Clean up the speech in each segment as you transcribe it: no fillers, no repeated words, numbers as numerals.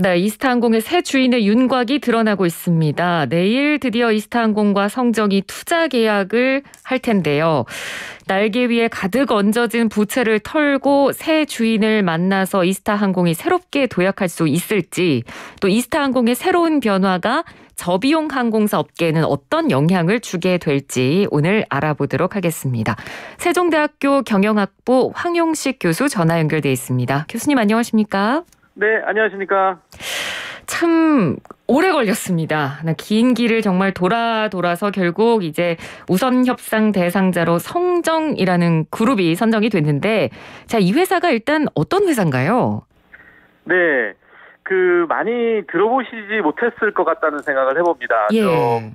네, 이스타항공의 새 주인의 윤곽이 드러나고 있습니다. 내일 드디어 이스타항공과 성정이 투자 계약을 할 텐데요. 날개 위에 가득 얹어진 부채를 털고 새 주인을 만나서 이스타항공이 새롭게 도약할 수 있을지, 또 이스타항공의 새로운 변화가 저비용 항공사 업계에는 어떤 영향을 주게 될지 오늘 알아보도록 하겠습니다. 세종대학교 경영학부 황용식 교수 전화 연결돼 있습니다. 교수님 안녕하십니까? 네, 안녕하십니까? 참 오래 걸렸습니다. 긴 길을 정말 돌아서 결국 이제 우선 협상 대상자로 성정이라는 그룹이 선정이 됐는데, 자, 이 회사가 일단 어떤 회사인가요? 네, 많이 들어보시지 못했을 것 같다는 생각을 해봅니다. 예. 좀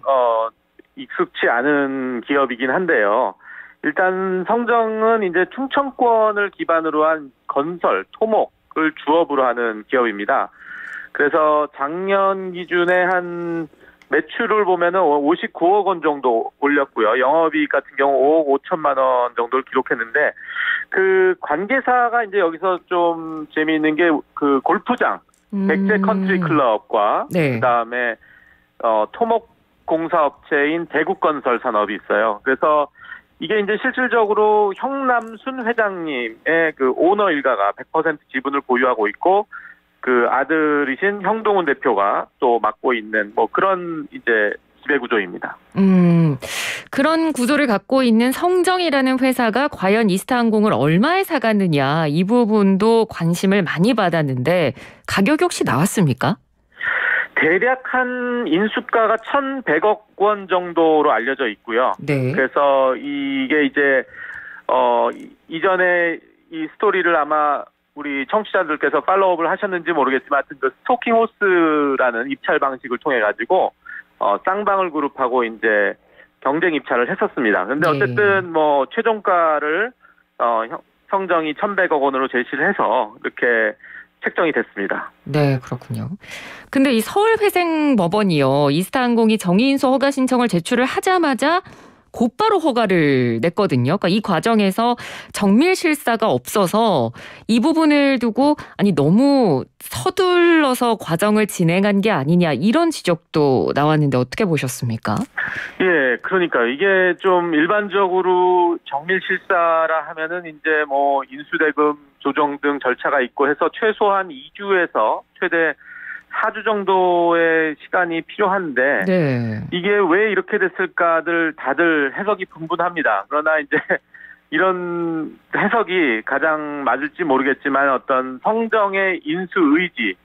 익숙치 않은 기업이긴 한데요. 일단 성정은 이제 충청권을 기반으로 한 건설, 토목을 주업으로 하는 기업입니다. 그래서 작년 기준에 한 매출을 보면은 59억 원 정도 올렸고요. 영업이익 같은 경우 5억 5천만 원 정도를 기록했는데, 그 관계사가 이제 여기서 좀 재미있는 게 그 골프장, 백제 컨트리 클럽과 네. 그다음에 토목 공사업체인 대국건설 산업이 있어요. 그래서 이게 이제 실질적으로 형남순 회장님의 그 오너 일가가 100% 지분을 보유하고 있고, 그 아들이신 형동훈 대표가 또 맡고 있는 뭐 그런 이제 지배 구조입니다. 그런 구조를 갖고 있는 성정이라는 회사가 과연 이스타항공을 얼마에 사갔느냐, 이 부분도 관심을 많이 받았는데 가격이 혹시 나왔습니까? 대략 한 인수가가 1,100억 원 정도로 알려져 있고요. 네. 그래서 이게 이제 이전에 이 스토리를 아마 우리 청취자들께서 팔로우업을 하셨는지 모르겠지만, 하여튼 그 스토킹 호스라는 입찰 방식을 통해 가지고 쌍방울 그룹하고 이제 경쟁 입찰을 했었습니다. 그런데 어쨌든 뭐 최종가를 성정이 1,100억 원으로 제시를 해서 이렇게 책정이 됐습니다. 네, 그렇군요. 근데 이 서울회생법원이요, 이스타항공이 정의인수 허가 신청을 제출을 하자마자 곧바로 허가를 냈거든요. 그러니까 이 과정에서 정밀 실사가 없어서 이 부분을 두고 너무 서둘러서 과정을 진행한 게 아니냐, 이런 지적도 나왔는데 어떻게 보셨습니까? 예, 그러니까 이게 좀 일반적으로 정밀 실사라 하면은 이제 뭐 인수대금 조정 등 절차가 있고 해서 최소한 2주에서 최대 4주 정도의 시간이 필요한데, 네. 이게 왜 이렇게 됐을까들 다들 해석이 분분합니다. 그러나 이제 이런 해석이 가장 맞을지 모르겠지만, 어떤 성정의 인수 의지에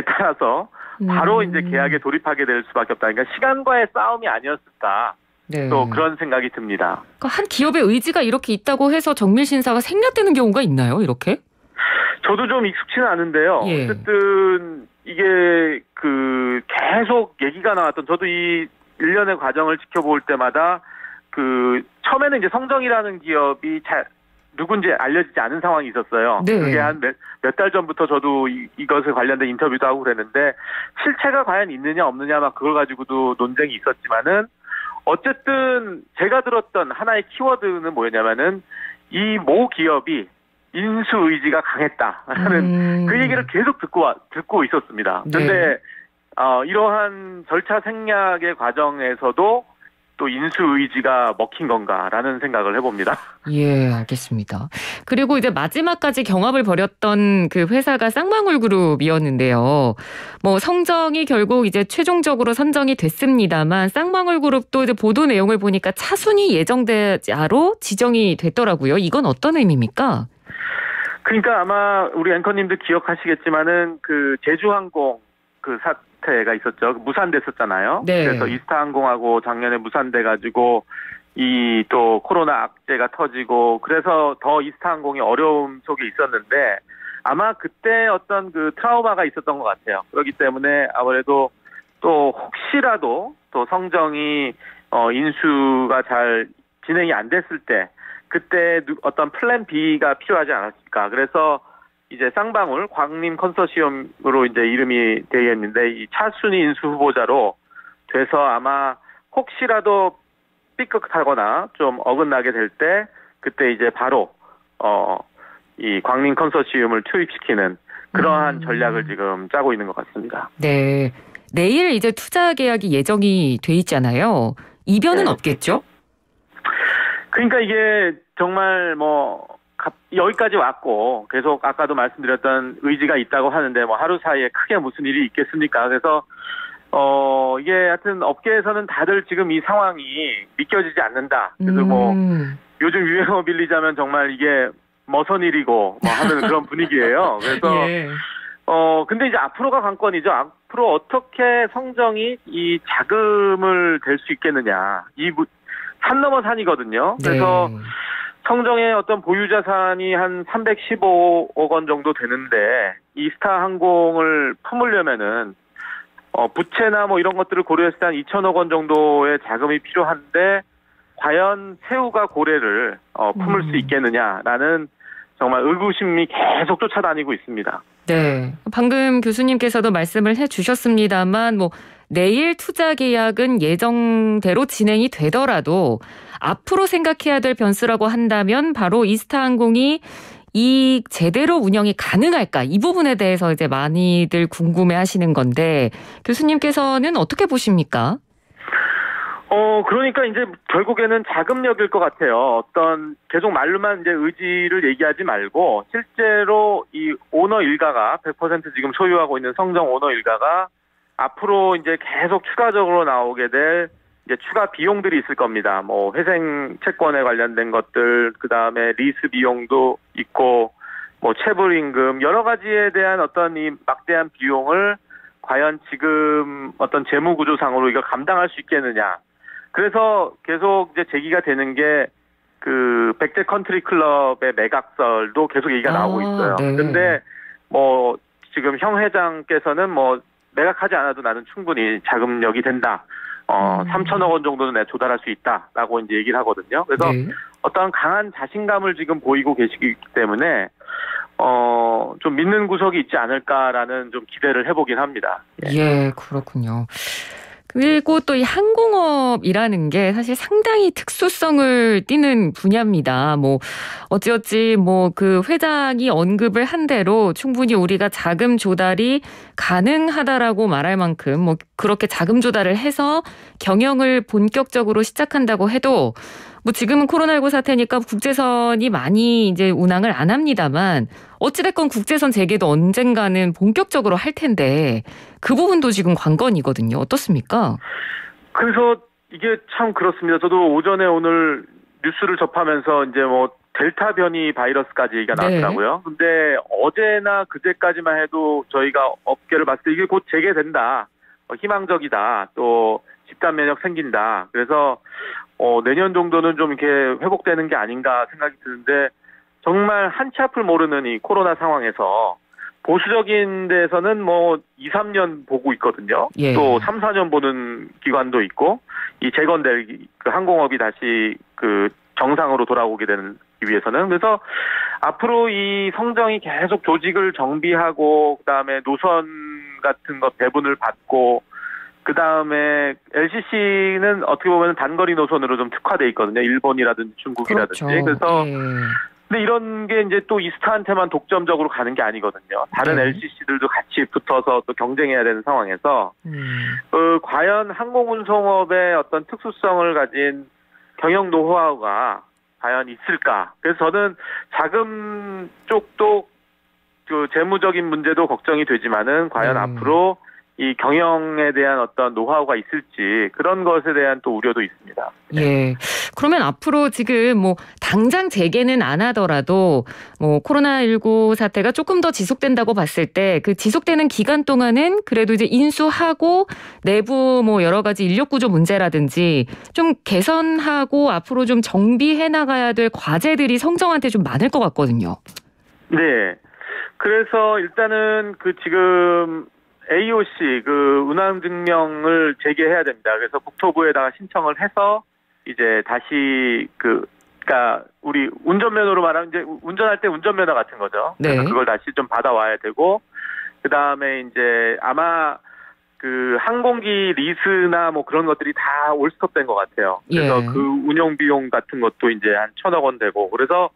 따라서 바로 이제 계약에 돌입하게 될 수밖에 없다. 그러니까 시간과의 싸움이 아니었을까. 네. 또 그런 생각이 듭니다. 그러니까 한 기업의 의지가 이렇게 있다고 해서 정밀 심사가 생략되는 경우가 있나요, 이렇게? 저도 좀 익숙치는 않은데요. 예. 어쨌든 이게 계속 얘기가 나왔던, 저도 이 1년의 과정을 지켜볼 때마다 처음에는 이제 성정이라는 기업이 누군지 알려지지 않은 상황이 있었어요. 네. 그게 한 몇 달 전부터 저도 이것에 관련된 인터뷰도 하고 그랬는데, 실체가 과연 있느냐 없느냐 막 그걸 가지고도 논쟁이 있었지만은, 어쨌든 제가 들었던 하나의 키워드는 뭐였냐면은 이 모 기업이 인수 의지가 강했다라는 그 얘기를 계속 듣고 있었습니다. 그런데 네. 이러한 절차 생략의 과정에서도 또 인수 의지가 먹힌 건가라는 생각을 해봅니다. 예, 알겠습니다. 그리고 이제 마지막까지 경합을 벌였던 그 회사가 쌍방울 그룹이었는데요. 뭐 성정이 결국 이제 최종적으로 선정이 됐습니다만, 쌍방울 그룹도 이제 보도 내용을 보니까 차순위 예정자로 지정이 됐더라고요. 이건 어떤 의미입니까? 그러니까 아마 우리 앵커님도 기억하시겠지만은 그 제주항공 그 사태가 있었죠. 무산됐었잖아요. 네. 그래서 이스타항공하고 작년에 무산돼가지고 이 또 코로나 악재가 터지고, 그래서 더 이스타항공이 어려움 속에 있었는데, 아마 그때 어떤 그 트라우마가 있었던 것 같아요. 그렇기 때문에 아무래도 또 혹시라도 또 성정이 인수가 잘 진행이 안 됐을 때, 그때 어떤 플랜 B가 필요하지 않았을까. 그래서 이제 쌍방울 광림 컨소시엄으로 이제 이름이 되어 있는데, 이 차순위 인수 후보자로 돼서 아마 혹시라도 삐끗하거나 좀 어긋나게 될 때, 그때 이제 바로 이 광림 컨소시엄을 투입시키는 그러한 전략을 지금 짜고 있는 것 같습니다. 네. 내일 이제 투자 계약이 예정이 돼 있잖아요. 이변은 네. 없겠죠? 그러니까 이게 정말 뭐 여기까지 왔고 계속 아까도 말씀드렸던 의지가 있다고 하는데 뭐 하루 사이에 크게 무슨 일이 있겠습니까? 그래서 이게 하여튼 업계에서는 다들 지금 이 상황이 믿겨지지 않는다. 그래서 뭐 요즘 유행어 빌리자면 정말 이게 머선 일이고 뭐 하는 그런 분위기예요. 그래서 예. 근데 이제 앞으로가 관건이죠. 앞으로 어떻게 성정이 이 자금을 댈 수 있겠느냐. 산 넘어 산이거든요. 그래서 네. 성정의 어떤 보유 자산이 한 315억 원 정도 되는데 이 스타항공을 품으려면은 부채나 뭐 이런 것들을 고려했을 때 한 2천억 원 정도의 자금이 필요한데 과연 새우가 고래를 품을 수 있겠느냐라는 정말 의구심이 계속 쫓아다니고 있습니다. 네. 방금 교수님께서도 말씀을 해주셨습니다만 뭐 내일 투자 계약은 예정대로 진행이 되더라도 앞으로 생각해야 될 변수라고 한다면 바로 이스타항공이 이 제대로 운영이 가능할까 이 부분에 대해서 이제 많이들 궁금해하시는 건데 교수님께서는 어떻게 보십니까? 그러니까 이제 결국에는 자금력일 것 같아요. 어떤 계속 말로만 이제 의지를 얘기하지 말고 실제로 이 오너 일가가 100% 지금 소유하고 있는 성정 오너 일가가 앞으로 이제 계속 추가적으로 나오게 될 이제 추가 비용들이 있을 겁니다. 뭐 회생 채권에 관련된 것들, 그 다음에 리스 비용도 있고, 뭐 체불 임금 여러 가지에 대한 어떤 이 막대한 비용을 과연 지금 어떤 재무 구조상으로 이걸 감당할 수 있겠느냐. 그래서 계속 이제 제기가 되는 게 그 백제 컨트리 클럽의 매각설도 계속 얘기가 나오고 있어요. 네. 근데 뭐 지금 형 회장께서는 뭐 매각하지 않아도 나는 충분히 자금력이 된다. 3천억 원 정도는 내가 조달할 수 있다라고 이제 얘기를 하거든요. 그래서 네. 어떤 강한 자신감을 지금 보이고 계시기 때문에 좀 믿는 구석이 있지 않을까라는 좀 기대를 해보긴 합니다. 예, 그렇군요. 그리고 또 이 항공업이라는 게 사실 상당히 특수성을 띠는 분야입니다. 뭐 어찌어찌 뭐 그 회장이 언급을 한 대로 충분히 우리가 자금 조달이 가능하다라고 말할 만큼 뭐 그렇게 자금 조달을 해서 경영을 본격적으로 시작한다고 해도 뭐 지금은 코로나19 사태니까 국제선이 많이 이제 운항을 안 합니다만 어찌됐건 국제선 재개도 언젠가는 본격적으로 할 텐데 그 부분도 지금 관건이거든요. 어떻습니까? 그래서 이게 참 그렇습니다. 저도 오전에 오늘 뉴스를 접하면서 이제 뭐 델타 변이 바이러스까지 얘기가 나왔더라고요. 근데 어제나 그제까지만 해도 저희가 업계를 봤을 때 이게 곧 재개된다. 희망적이다. 또 집단 면역 생긴다. 그래서 내년 정도는 좀 이렇게 회복되는 게 아닌가 생각이 드는데 정말 한치 앞을 모르는 이 코로나 상황에서 보수적인 데서는 뭐 2, 3년 보고 있거든요. 예. 또 3, 4년 보는 기관도 있고 이 재건될 그 항공업이 다시 그 정상으로 돌아오게 되는 위해서는 그래서 앞으로 이 성정이 계속 조직을 정비하고 그다음에 노선 같은 것 배분을 받고 그 다음에 LCC는 어떻게 보면 단거리 노선으로 좀 특화돼 있거든요. 일본이라든지 중국이라든지. 그렇죠. 그래서 예. 근데 이런 게 이제 또 이스타한테만 독점적으로 가는 게 아니거든요. 다른 네. LCC들도 같이 붙어서 또 경쟁해야 되는 상황에서 과연 항공운송업의 어떤 특수성을 가진 경영 노하우가 과연 있을까? 그래서 저는 자금 쪽도 그 재무적인 문제도 걱정이 되지만은 과연 앞으로 이 경영에 대한 어떤 노하우가 있을지 그런 것에 대한 또 우려도 있습니다. 예. 그러면 앞으로 지금 뭐 당장 재개는 안 하더라도 뭐 코로나19 사태가 조금 더 지속된다고 봤을 때 그 지속되는 기간 동안은 그래도 이제 인수하고 내부 뭐 여러 가지 인력 구조 문제라든지 좀 개선하고 앞으로 좀 정비해 나가야 될 과제들이 성정한테 좀 많을 것 같거든요. 네. 그래서 일단은 그 지금 AOC 그 운항 증명을 재개해야 됩니다. 그래서 국토부에다가 신청을 해서 이제 다시 그러니까 우리 운전면허로 말하면 이제 운전할 때 운전면허 같은 거죠. 그래서 네. 그걸 다시 좀 받아와야 되고 그 다음에 이제 아마 그 항공기 리스나 뭐 그런 것들이 다 올스톱된 것 같아요. 그래서 예. 그 운영 비용 같은 것도 이제 한 1,000억 원 되고 그래서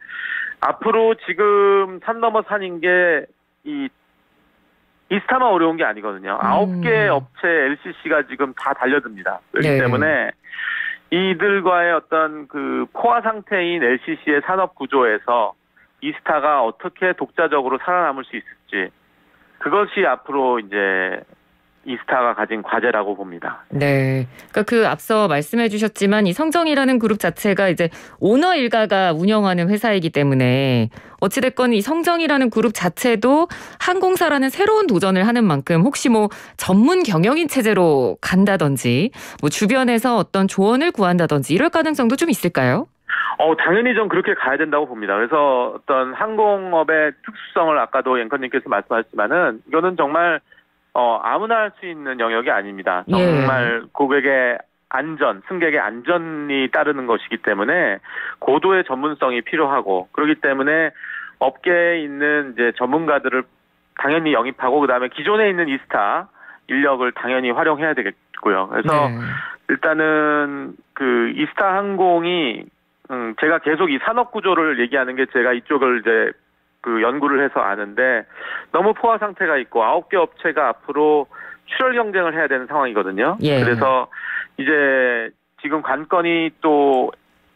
앞으로 지금 산 넘어 산인 게 이 이스타만 어려운 게 아니거든요. 9개 업체 LCC가 지금 다 달려듭니다. 그렇기 네. 때문에 이들과의 어떤 그 포화 상태인 LCC의 산업 구조에서 이스타가 어떻게 독자적으로 살아남을 수 있을지, 그것이 앞으로 이제 이스타가 가진 과제라고 봅니다. 네. 그러니까 그 앞서 말씀해 주셨지만 이 성정이라는 그룹 자체가 이제 오너 일가가 운영하는 회사이기 때문에 어찌됐건 이 성정이라는 그룹 자체도 항공사라는 새로운 도전을 하는 만큼 혹시 뭐 전문 경영인 체제로 간다든지 뭐 주변에서 어떤 조언을 구한다든지 이럴 가능성도 좀 있을까요? 당연히 좀 그렇게 가야 된다고 봅니다. 그래서 어떤 항공업의 특수성을 아까도 앵커님께서 말씀하셨지만은 이거는 정말 아무나 할 수 있는 영역이 아닙니다. 정말 고객의 안전, 승객의 안전이 따르는 것이기 때문에 고도의 전문성이 필요하고, 그렇기 때문에 업계에 있는 이제 전문가들을 당연히 영입하고, 그다음에 기존에 있는 이스타 인력을 당연히 활용해야 되겠고요. 그래서 일단은 그 이스타 항공이 제가 계속 이 산업 구조를 얘기하는 게 제가 이쪽을 이제 그 연구를 해서 아는데, 너무 포화 상태가 있고 9개 업체가 앞으로 출혈 경쟁을 해야 되는 상황이거든요. 예. 그래서 이제 지금 관건이 또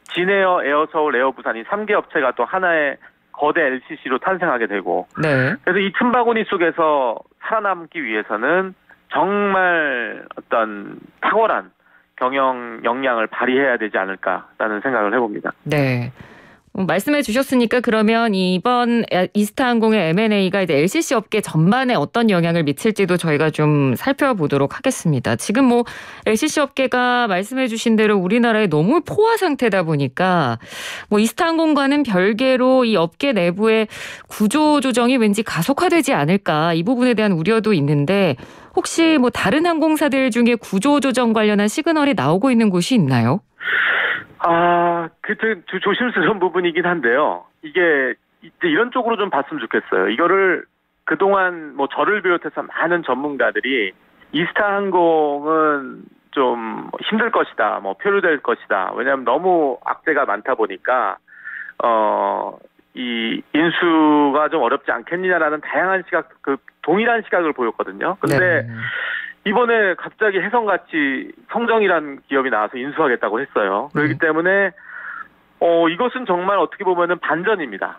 진에어, 에어서울, 에어부산이 3개 업체가 또 하나의 거대 LCC로 탄생하게 되고, 네. 그래서 이 틈바구니 속에서 살아남기 위해서는 정말 어떤 탁월한 경영 역량을 발휘해야 되지 않을까라는 생각을 해봅니다. 네. 말씀해 주셨으니까 그러면 이번 이스타항공의 M&A가 이제 LCC 업계 전반에 어떤 영향을 미칠지도 저희가 좀 살펴보도록 하겠습니다. 지금 뭐 LCC 업계가 말씀해 주신 대로 우리나라에 너무 포화 상태다 보니까 뭐 이스타항공과는 별개로 이 업계 내부의 구조 조정이 왠지 가속화되지 않을까, 이 부분에 대한 우려도 있는데 혹시 뭐 다른 항공사들 중에 구조 조정 관련한 시그널이 나오고 있는 곳이 있나요? 그 조심스러운 부분이긴 한데요. 이게 이제 이런 쪽으로 좀 봤으면 좋겠어요. 이거를 그동안 뭐 저를 비롯해서 많은 전문가들이 이스타 항공은 좀 힘들 것이다, 뭐 표류될 것이다. 왜냐하면 너무 악재가 많다 보니까 이 인수가 좀 어렵지 않겠느냐라는 다양한 시각, 그 동일한 시각을 보였거든요. 근데 이번에 갑자기 혜성같이 성정이라는 기업이 나와서 인수하겠다고 했어요. 그렇기 때문에 이것은 정말 어떻게 보면은 반전입니다.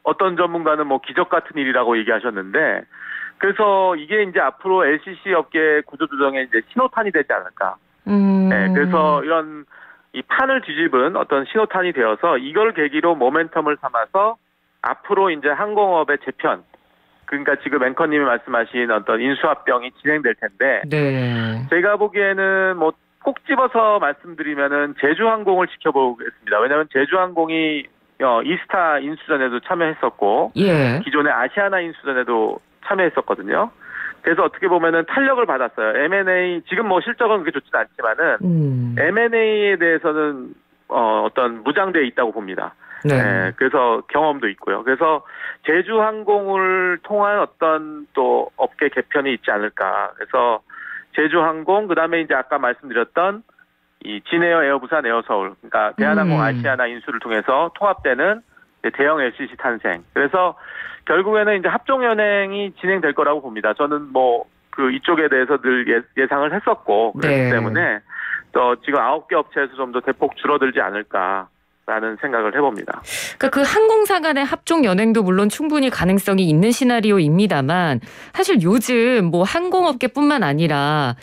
어떤 전문가는 뭐 기적 같은 일이라고 얘기하셨는데, 그래서 이게 이제 앞으로 LCC 업계 구조조정의 이제 신호탄이 되지 않을까. 네, 그래서 이런 이 판을 뒤집은 어떤 신호탄이 되어서 이걸 계기로 모멘텀을 삼아서 앞으로 이제 항공업의 재편, 그러니까 지금 앵커님이 말씀하신 어떤 인수합병이 진행될 텐데, 네. 제가 보기에는 뭐 꼭 집어서 말씀드리면은 제주항공을 지켜보겠습니다. 왜냐하면 제주항공이 이스타 인수전에도 참여했었고, 예. 기존의 아시아나 인수전에도 참여했었거든요. 그래서 어떻게 보면은 탄력을 받았어요. M&A 지금 뭐 실적은 그렇게 좋지는 않지만은 M&A에 대해서는 어떤 무장돼 있다고 봅니다. 네, 그래서 경험도 있고요. 그래서 제주항공을 통한 어떤 또 업계 개편이 있지 않을까. 그래서 제주항공, 그다음에 이제 아까 말씀드렸던 이 진에어, 에어부산, 에어서울, 그러니까 대한항공 아시아나 인수를 통해서 통합되는 대형 LCC 탄생. 그래서 결국에는 이제 합종연행이 진행될 거라고 봅니다. 저는 뭐 그 이쪽에 대해서 늘 예상을 했었고, 그렇기 때문에 또 지금 9개 업체에서 좀 더 대폭 줄어들지 않을까. 라는 생각을 해봅니다. 그러니까 그 항공사 간의 합종 연행도 물론 충분히 가능성이 있는 시나리오입니다만, 사실 요즘 뭐 항공업계뿐만 아니라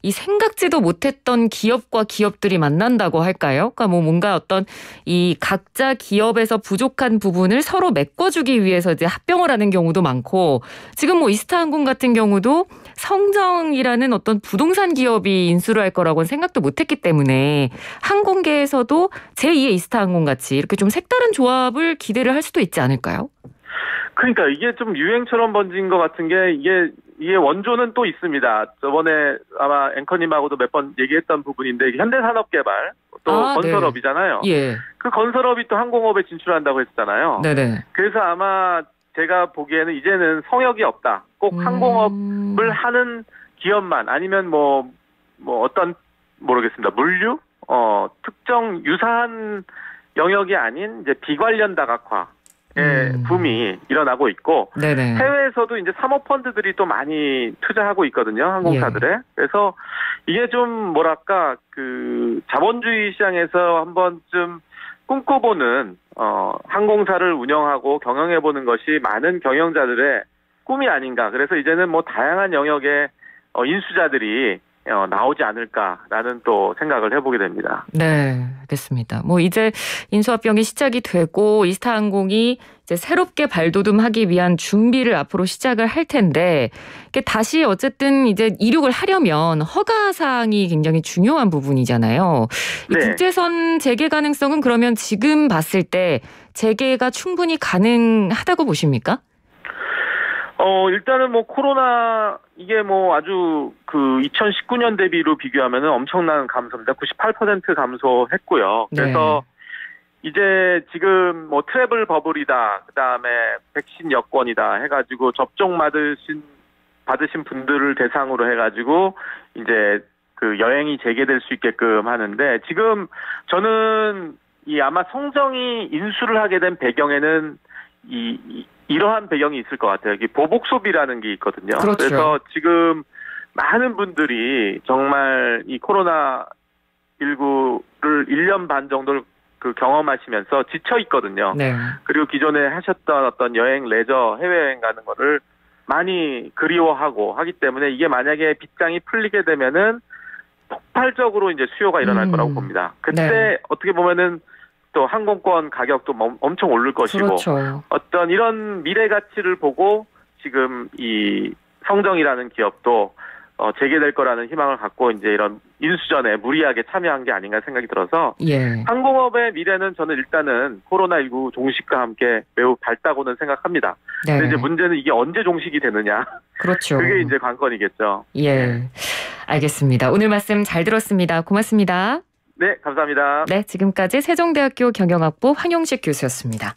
이 생각지도 못했던 기업과 기업들이 만난다고 할까요? 그러니까 뭐 뭔가 어떤 이 각자 기업에서 부족한 부분을 서로 메꿔주기 위해서 이제 합병을 하는 경우도 많고, 지금 뭐 이스타항공 같은 경우도 성정이라는 어떤 부동산 기업이 인수를 할 거라고는 생각도 못했기 때문에 항공계에서도 제2의 이스타항공 같이 이렇게 좀 색다른 조합을 기대를 할 수도 있지 않을까요? 그러니까 이게 좀 유행처럼 번진 것 같은 게 이게 원조는 또 있습니다. 저번에 아마 앵커님하고도 몇 번 얘기했던 부분인데, 현대산업개발 또 건설업이잖아요. 예. 그 건설업이 또 항공업에 진출한다고 했잖아요. 네네. 그래서 아마 제가 보기에는 이제는 성역이 없다. 꼭 항공업을 하는 기업만, 아니면 뭐 어떤 모르겠습니다. 물류, 특정 유사한 영역이 아닌 이제 비관련 다각화. 붐이 일어나고 있고 네네. 해외에서도 이제 사모펀드들이 또 많이 투자하고 있거든요. 항공사들에. 예. 그래서 이게 좀 뭐랄까 그 자본주의 시장에서 한번좀 꿈꿔보는 항공사를 운영하고 경영해보는 것이 많은 경영자들의 꿈이 아닌가. 그래서 이제는 뭐 다양한 영역의 인수자들이 나오지 않을까라는 또 생각을 해보게 됩니다. 네, 알겠습니다. 뭐 이제 인수합병이 시작이 되고 이스타항공이 이제 새롭게 발돋움하기 위한 준비를 앞으로 시작을 할 텐데 이게 다시 어쨌든 이제 이륙을 하려면 허가 사항이 굉장히 중요한 부분이잖아요. 이 네. 국제선 재개 가능성은 그러면 지금 봤을 때 재개가 충분히 가능하다고 보십니까? 일단은 뭐 코로나 이게 뭐 아주 그 2019년 대비로 비교하면은 엄청난 감소입니다. 98% 감소했고요. 그래서 이제 지금 뭐 트래블 버블이다, 그다음에 백신 여권이다 해가지고 접종 받으신 분들을 대상으로 해가지고 이제 그 여행이 재개될 수 있게끔 하는데 지금 저는 이 아마 성정이 인수를 하게 된 배경에는 이러한 배경이 있을 것 같아요. 이게 보복 소비라는 게 있거든요. 그렇죠. 그래서 지금 많은 분들이 정말 이 코로나 19를 1년 반 정도를 그 경험하시면서 지쳐 있거든요. 네. 그리고 기존에 하셨던 어떤 여행, 레저, 해외여행 가는 거를 많이 그리워하고 하기 때문에 이게 만약에 빗장이 풀리게 되면은 폭발적으로 이제 수요가 일어날 거라고 봅니다. 그때 네. 어떻게 보면은 또 항공권 가격도 엄청 오를 것이고 그렇죠. 어떤 이런 미래 가치를 보고 지금 이 성정이라는 기업도 재개될 거라는 희망을 갖고 이제 이런 인수전에 무리하게 참여한 게 아닌가 생각이 들어서 예. 항공업의 미래는 저는 일단은 코로나19 종식과 함께 매우 밝다고는 생각합니다. 네. 근데 이제 문제는 이게 언제 종식이 되느냐. 그렇죠. 그게 이제 관건이겠죠. 예. 알겠습니다. 오늘 말씀 잘 들었습니다. 고맙습니다. 네, 감사합니다. 네, 지금까지 세종대학교 경영학부 황용식 교수였습니다.